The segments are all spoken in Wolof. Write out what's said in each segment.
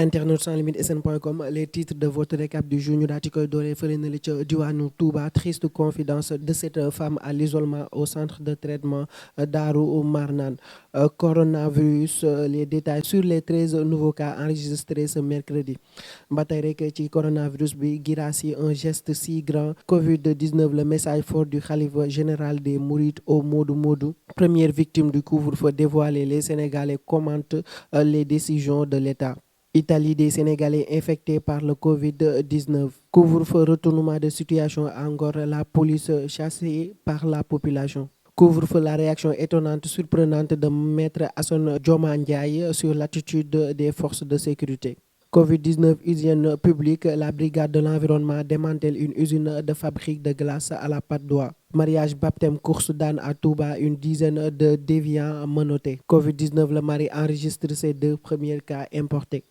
Internautes sans limite sn.com, les titres de votre récap du jour ñu daal di koy dooree fële na li ca diwaanu Touba. Triste confidence de cette femme à l'isolement au centre de traitement Darou Marnane. Coronavirus, les détails sur les 13 nouveaux cas enregistrés ce mercredi. Ba tey rek ci coronavirus bi grâce un geste si grand Covid-19, le message fort du khalife général des Mourides au Modou Modou. Première victime du couvre-feu dévoilé, les Sénégalais commentent les décisions de l'État. Italie, des Sénégalais infectés par le Covid-19. Couvre-feu, retournement de situation encore, la police chassée par la population. Couvre-feu, la réaction étonnante, surprenante de Maître Assane Dioma Ndiaye sur l'attitude des forces de sécurité. Covid-19, hygiène publique, la brigade de l'environnement démantèle une usine de fabrique de glace à la Patte d'Oie. Mariage, baptême, course d'âne à Touba, une dizaine de déviants menottés. Covid-19, le mari enregistre ses 2 premiers cas importés.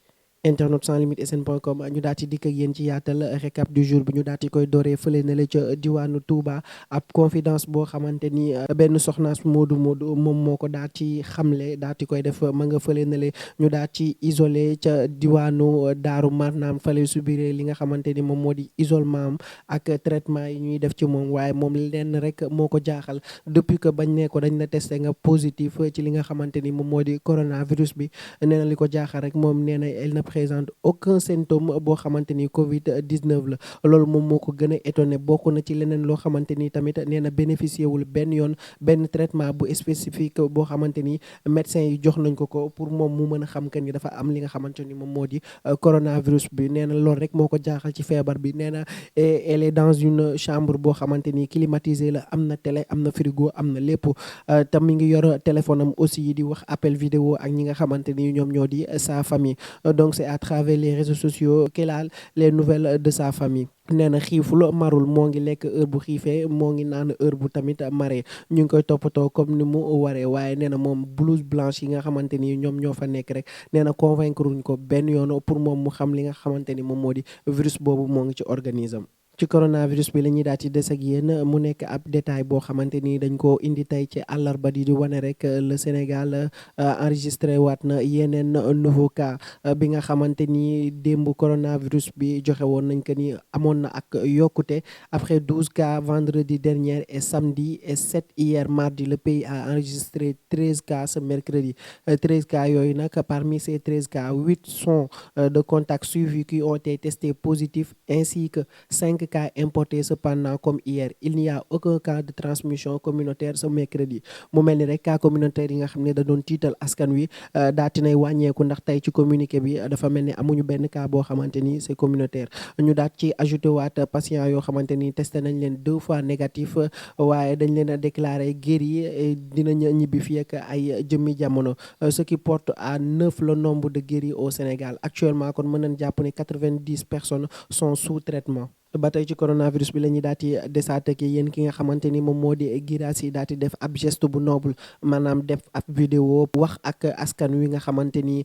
Internet sans limite sn.com ñu daal di dikk ak yéen ci yaatal récap du jour bi ñu daal di koy dooree fële na la ca diwaanu Touba. Ab confidence boo xamante ni benn soxnaas Modou Modou moom moo ko daal ci xamle daal di koy def ma nga fële na le ñu daal ci isolé ca diwaanu Daaru Marnaan fële subiré li nga xamante ni moom moo di isolement am ak traitement yi ñuy def ci moom, waaye moom lenn rek moo ko jaaxal depuis que bañ ne ko dañ la testé nga positif ci li nga xamante ni moom moo di coronavirus bi. Nee na li ko jaaxal rek moom nee na elle ne présente aucun symptôme boo xamante ni Covid-19 la. loolu moom moo ko gën a étonné. bokk na ci leneen loo xamante ni tamit nee na bénéficié wul benn yoon benn traitement bu spécifique boo xamante ni médecin yi jox nañ ko pour moom mu mën a xam que ni dafa am li nga xamante ni moom moo di coronavirus bi. nee na loolu rek moo ko jaaxal ci feebar bi. nee na elle est dans une chambre boo xamante ni climatisée la, am na télé, am na frigo, am na lépp. te mi ngi yor téléphone am aussi di wax appel vidéo ak ñi nga xamante ni ñoom ñoo di sa famille. Donc c'est à travers les réseaux sociaux qu'elle a les nouvelles de sa famille. nee na xiiful marul, moo ngi lekk heure bu xiifee, moo ngi naan heure bu tamit maree, ñu ngi koy toppatoo comme ni mu waree. waaye nee na moom blouse blanche yi nga xamante ni ñoom ñoo fa nekk rek nee na convaincre wuñ ko benn yoon pour moom mu xam li nga xamante ni moom moo di virus boobu moo ngi ci organisme. ci coronavirus bi la ñuy daal di des ak yéen mu nekk ab détail boo xamante ni dañ ko indi tey ci àllarba di wane rek le Sénégal enregistré waat na yeneen nouveau cas bi nga xamante ni démb coronavirus bi joxe woon nañ ko ni amoon na ak yokkute. Après 12 cas vendredi dernier et samedi et 7 hier mardi, le pays a enregistré 13 cas ce mercredi. 13 cas yooyu nag, parmi ces 13 cas, 8 sont de contacts suivis qui ont été testés positifs, ainsi que 5 cas importés. Cependant, comme hier, il n'y a aucun cas de transmission communautaire ce mercredi. mu mel ni rek cas communautaire yi nga xam ne da doon tiital askan wi daati nay wàññeeku, ndax tey ci communiqué bi dafa mel ni amuñu benn cas boo xamante ni c'est communautaire. ñu daat ci ajouté waat patient yoo xamante ni testé nañ leen 2 fois négatif, waaye dañ leen a déclaré guéri, dinañ ñibbi fii ak ay jëmmi jamono, ce qui porte à 9 le nombre de guéris au Sénégal. Actuellement kon mën nañ jàpp ne 90 personnes sont sous traitement. ba tey ci coronavirus bi la ñuy daal di desaat ak yéen ki nga xamante ni moom moo di Guirassy daal di def ab geste bu noble, maanaam def ab vidéo wax ak askan wi nga xamante ni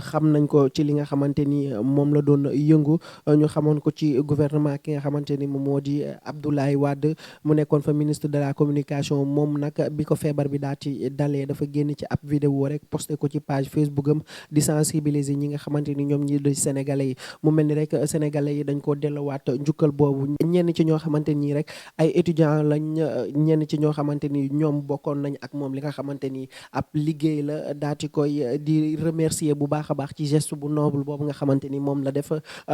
xam nañ ko ci li nga xamante ni moom la doon yëngu. ñu xamoon ko ci gouvernement ki nga xamante ni moom moo di Abdoulaye Wade, mu nekkoon fa ministre de la communication. moom nag bi ko feebar bi daal di dalee dafa génn ci ab vidéo rek posté ko ci page Facebook am di sensibiliser ñi nga xamante ni ñoom ñi di sénégalais yi. mu mel ni rek sénégalais yi dañ ko delluwaat njukkal boobu. ñenn ci ñoo xamante nii rek ay étudiants lañ, ñenn ci ñoo xamante ni ñoom bokkoon nañ ak moom li nga xamante ni ab liggéey la, daati koy di remercier bu baax a baax ci geste bu noble boobu nga xamante ni moom la def,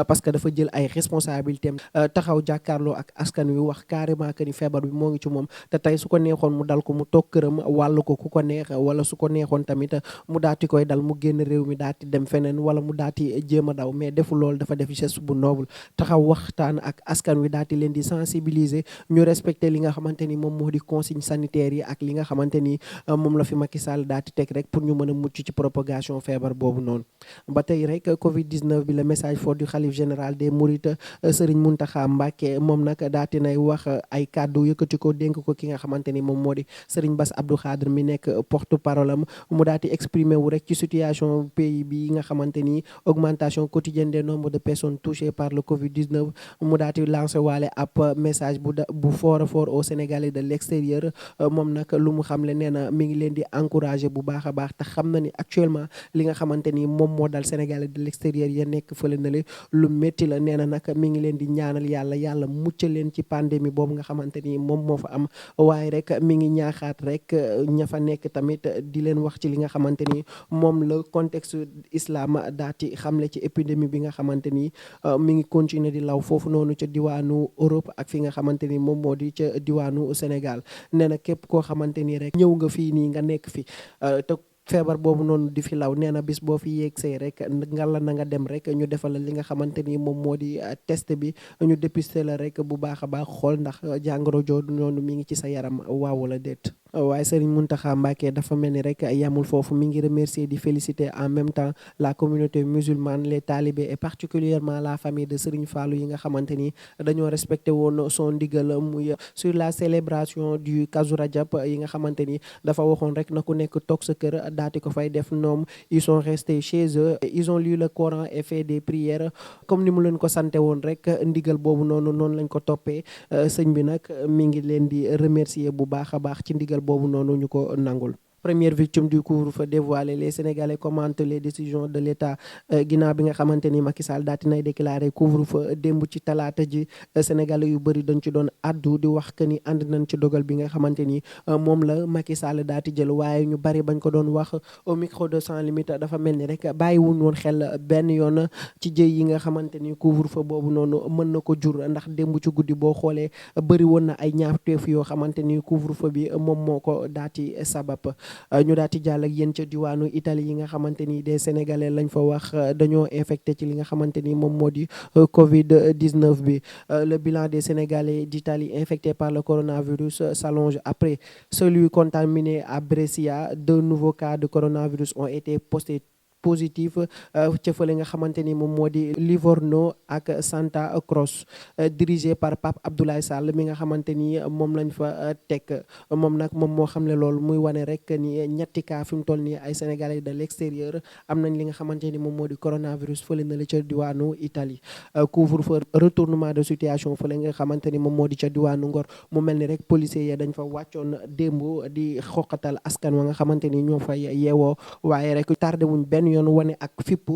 parce que dafa jël ay responsabilités taxaw jàkkaarloo ak askan wi wax carrément que ni feebar bi moo ngi ci moom. te tey su ko neexoon mu dal ko mu toog këram wàllu ko ku ko neex, wala su ko neexoon tamit mu daati koy dal mu génn réew mi daati dem feneen, wala mu daati jéem a daw. mais defu loolu, dafa def geste bu noble taxaw waxtaan ak askan wi daati leen di sensibiliser ñu respecter li nga xamante ni moom moo di consigne sanitaire yi ak li nga xamante ni moom la fi Macky Sall daati teg rek pour ñu mën a mucc ci propagation feebar boobu noonu. ba tey rek Covid-19 bi, le message fort du khalife général des Mourides Serigne Mountakha Mbacké, moom nag daati nay wax ay kàddu yëkkati ko dénk ko ki nga xamante ni moom moo di Serigne Bass Abdou Khadre mi nekk porte parole am. mu daati exprimer wu rek ci situation pays bi nga xamante ni augmentation quotidienne des nombres de personnes touchées par le Covid-19. mu daal di lancé waale ab message bu fort a fort au Sénégalais de l'extérieur. moom nag lu mu xamle nee na mi ngi leen di encourager bu baax a baax te xam na ni actuellement li nga xamante ni moom moo dal Sénégalais de l'extérieur ya nekk fële na le lu métti la. nee na nag mi ngi leen di ñaanal yàlla muccal leen ci pandémie boobu nga xamante ni moom moo fa am. waaye rek mi ngi ñaaxaat rek ña fa nekk tamit di leen wax ci li nga xamante ni moom la contexte islam daati xamle ci épidémie bi nga xamante ni mi ngi continuer di law foofu noonu ca diwaanu Europe ak fi nga xamante ni moom moo di ca diwaanu Sénégal. nee na képp koo xamante ni rek ñëw nga fii nii nga nekk fi te feebar boobu noonu di fi law nee na bis boo fi yegsee rek ngalla na nga dem rek ñu defal la li nga xamante ni moom moo di test bi ñu dépister la rek bu baax a baax xool ndax jàngoro jooju noonu mi ngi ci sa yaram waaw wala déet. waaye Serigne Mountakha Mbacké dafa mel ni rek yamul foofu mi ngi remercier di féliciter en même temps la communauté musulmane les talibés et particulièrement la famille de Serigne Fallou yi nga xamante ni dañoo respecté woon son ndigal muy sur la célébration du Kazu Rajab yi nga xamante ni dafa waxoon rek na ku nekk toog sa kër daati ko fay def ñoom ils sont restés chez eux ils ont lu le Coran et fait des prières comme ni mu leen ko sante woon rek ndigal boobu noonu lañ ko toppee. sëñ bi nag mi ngi leen di remercier bu baax a baax ci ndigal boobu noonu ñu ko nangul. Première victime du couvre-feu dévoilé, les Sénégalais commentent les décisions de l'État ginnaaw bi nga xamante ni Macky Sall daal dinay déclaré couvre-feu démb ci talaata ji. Sénégalais yu bëri dañ ci doon addu di wax que ni ànd nañ ci dogal bi nga xamante ni moom la Macky Sall daal di jël. waaye ñu bari bañ ko doon wax au micro de Sans Limites dafa mel ni rek bàyyiwuñ woon xel benn yoon ci jëy yi nga xamante ni couvre-feu boobu noonu mën na ko jur. ndax démb ci guddi boo xoolee bëri woon na ay ñaawteef yoo xamante ni couvre-feu bi moom moo ko daal di sabab. ñu daal di jàll ak yéen ca diwaanu Italie yi nga xamante ni des Sénégalais lañ fa wax dañoo infecté ci li nga xamante ni moom moo di Covid 19 bi. Le bilan des Sénégalais d'Italie infectés par le coronavirus s'allonge après celui contaminé à Brescia. 2 nouveaux cas de coronavirus ont été postés positif ca fële nga xamante ni moom moo di Livorno ak Santa Croce, dirigé par Pape Abdoulaye Sall mi nga xamante ni moom lañ fa teg. moom nag moom moo xam ne loolu muy wane rek ni ñetti cas fi mu toll nii ay Sénégalais de l'extérieur am nañ li nga xamante ni moom moo di coronavirus fële na la ca diwaanu Italie. couvre-feu retournement de situation fële nga xamante ni moom moo di ca diwaanu Ngor. mu mel ni rek policiers ya dañ fa wàccoon démb di xoqatal askan wa nga xamante ni ñoo fay yeewoo. waaye rek tardé wuñ benn yoon wane ak fipp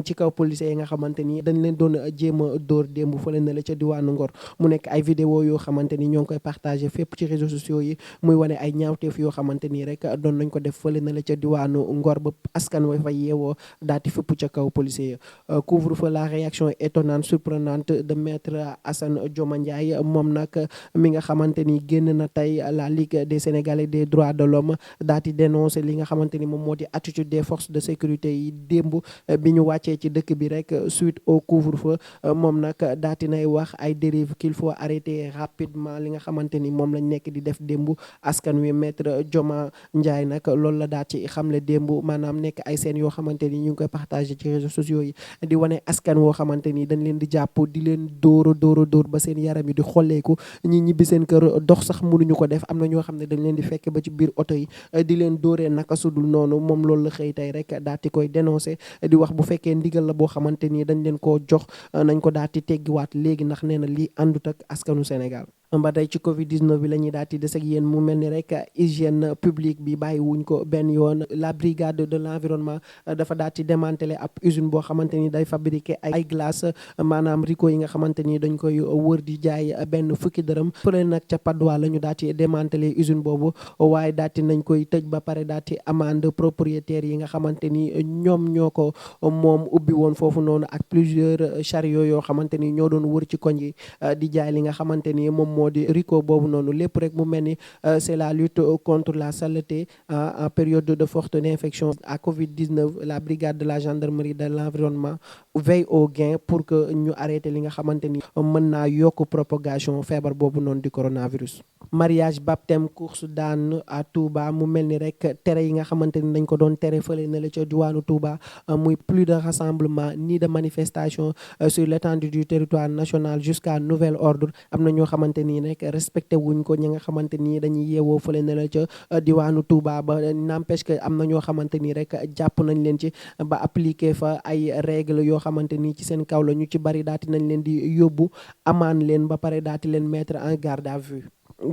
ci kaw policiers yi nga xamante ni dañ leen doon jéem a dóor démb fële na la ca diwaanu Ngor. mu nekk ay vidéo yoo xamante ni ñoo ngi koy partagé fépp ci réseaux sociaux yi muy wane ay ñaawteef yoo xamante ni rek doon nañ ko def fële na la ca diwaanu Ngor ba askan wa fa yeewoo daati fipp ca kaw policiers yi. couvre-feu, la réaction étonnante surprenante de maître Assane Dioma Ndiaye. moom nag mi nga xamante ni génn na tey la Ligue des Sénégalais des droits de l'homme daati dénoncer li nga xamante ni moom moo di attitude des forces de sécurité yi démb bi ñu wàccee ci dëkk bi rek suite au couvre-feu. moom nag daati nay wax ay dérives qu'il faut arrêter rapidement li nga xamante ni moom lañ nekk di def démb askan wi. maître Dioma Ndiaye nag loolu la daal ci xamle démb maanaam nekk ay scènes yoo xamante ni ñu ngi koy partagé ci réseaux sociaux yi di wane askan woo xamante ni dañ leen di jàpp di leen dóor ba seen yaram yi di xolleeku ñi ñibbi seen kër dox sax mënuñu ko def. am na ñoo xam ne dañ leen di fekk ba ci biir oto yi di leen dóoree naka sudul noonu. moom loolu la xëy tey rek daal di koy dénoncé di wax bu fekkee ndigal la boo xamante ni dañ leen koo jox nañ ko daal di teggiwaat léegi ndax nee na lii àndut ak askanu Sénégal. ba tey ci Covid 19 bi la ñuy daal di des ak yéen mu mel ni rek hygiène publique bi bàyyi wuñ ko benn yoon. la brigade de l'environnement dafa daal di démanteler ab usine boo xamante ni day fabriquer ay glace maanaam Rico yi nga xamante ni dañ koy wër di jaay benn fukki dërëm. fële nag ca Padois la ñu daal di démanteler usine boobu waaye daal di nañ koy tëj ba pare daal di amende propriétaires yi nga xamante ni ñoom ñoo ko moom ubbi woon foofu noonu ak plusieurs chariots yoo xamante ni ñoo doon wër ci koñ yi di jaay li nga xamante ni moom moo di Rico boobu noonu. lépp rek mu mel ni c'est la lutte contre la saleté en période de forte infection à Covid 19. la brigade de la gendarmerie de l'environnement veille au gain pour que ñu arrêté li nga xamante ni mën naa yokk propagation feebar boobu noonu di coronavirus. mariage, baptême, course d'âne à Touba. mu mel ni rek tere yi nga xamante ni dañ ko doon tere fële na la ca diwaanu Touba muy plus de rassemblement ni de manifestation sur l'étendue du territoire national jusqu'à nouvel ordre. am na ñoo xamante nii rek respecté wuñ ko ñi nga xamante ni dañuy yeewoo fële ne la ca diwaanu Touba ba n'empêche que am na ñoo xamante ni rek jàpp nañ leen ci ba appliqué fa ay règles yoo xamante ni ci seen kaw la ñu ci bari daati nañ leen di yóbbu amaan leen ba pare daati leen mettre en garde à vue.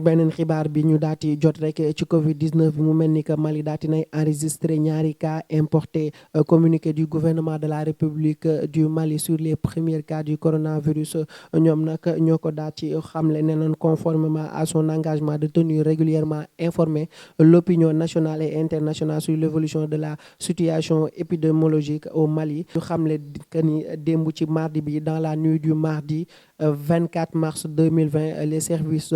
beneen xibaar bi ñu daati jot rek ci Covid 19 bi mu mel ni que Mali daati nay enregistré ñaari cas importés communiqué du gouvernement de la République du Mali sur les premiers cas du coronavirus ñoom nag ñoo ko daati xamle ne nañ conformément à son engagement de tenir régulièrement informer l'opinion nationale et internationale sur l'évolution de la situation épidémiologique au Mali. ñu xamle que ni démb ci mardi bi dans la nuit du mardi 24 mars 2020 les services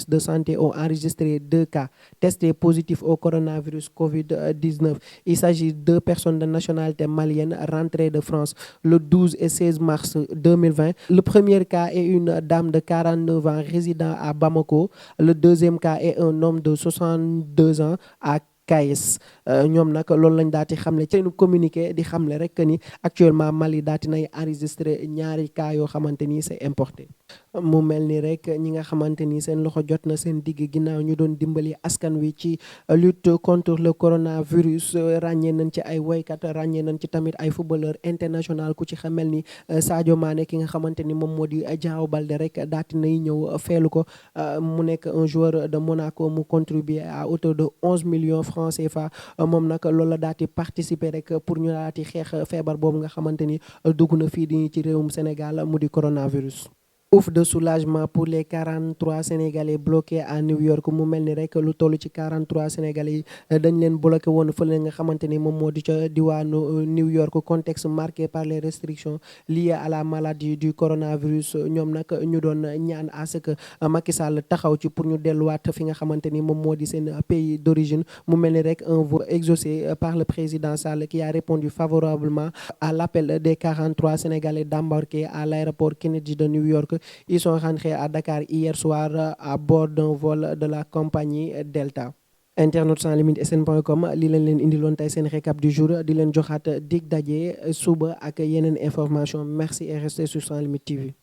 de santé ont enregistré 2 cas testés positifs au coronavirus Covid-19. Il s'agit de 2 personnes de nationalité malienne rentrées de France le 12 et 16 mars 2020. Le premier cas est une dame de 49 ans résidant à Bamako. Le deuxième cas est un homme de 62 ans à Kayes. ñoom nag loolu lañ daati xamle ci seenu communiqué di xamle rek ni actuellement Mali daati nay enregistré ñaari cas yoo xamante ni c'est importé. mu mel ni rek ñi nga xamante ni seen loxo jot na seen digg ginnaaw ñu doon dimbali askan wi ci lutte contre le coronavirus ràññee nañ ci ay woykat ràññee nañ ci tamit ay footballeur international ku ci xamel ni Sadio Mané ki nga xamante ni moom moo di Diao Baldé rek daati nay ñëw feelu ko mu nekk un joueur de Monaco mu contribuer à hauteur de 11 millions francs CFA moom nag loolu la daati participer rek pour ñu daati xeex feebar boobu nga xamante ni dugg na fii di ci réewum Sénégal mu di coronavirus. Ouf de soulagement pour les 43 Sénégalais bloqués à New York mu mel ni rek lu toll ci 43 Sénégalais yi dañ leen bloqué woon fële nga xamante ni moom moo di ca diwaanu New York contexte marqué par les restrictions liées à la maladie du coronavirus ñoom nag ñu doon ñaan à ce que Macky Sall taxaw ci pour ñu delluwaat fi nga xamante ni moom moo di seen pays d'origine mu mel ni rek un vœu exaucé par le président Sall qui a répondu favorablement à l'appel des 43 Sénégalais d'embarquer à l'aéroport Kennedy de New York. Ils sont rentrés à Dakar hier soir à bord d'un vol de la compagnie Delta. Internautes sans limite sn.com li leen indiloon tey seen récap du jour di leen joxaat dig daje suba ak yeneen information merci et restez sur Sans Limites TV.